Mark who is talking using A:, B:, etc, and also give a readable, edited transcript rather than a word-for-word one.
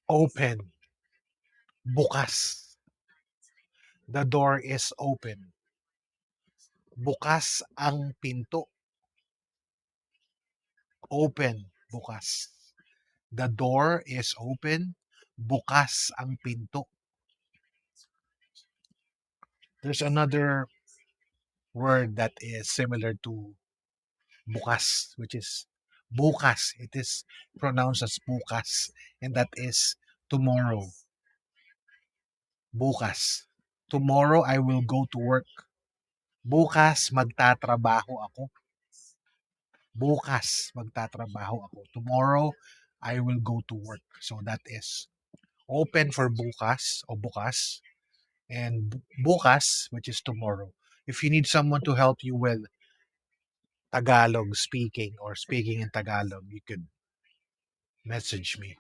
A: Open. Bukas. The door is open. Bukas ang pinto. Open. Bukas. The door is open. Bukas ang pinto. There's another word that is similar to bukas, which is bukas. It is pronounced as bukas, and that is tomorrow. Bukas. Tomorrow I will go to work. Bukas magtatrabaho ako. Bukas magtatrabaho ako. Tomorrow I will go to work. So that is open for bukas o bukas and bukas, which is tomorrow. If you need someone to help you with Tagalog speaking or speaking in Tagalog, you could message me.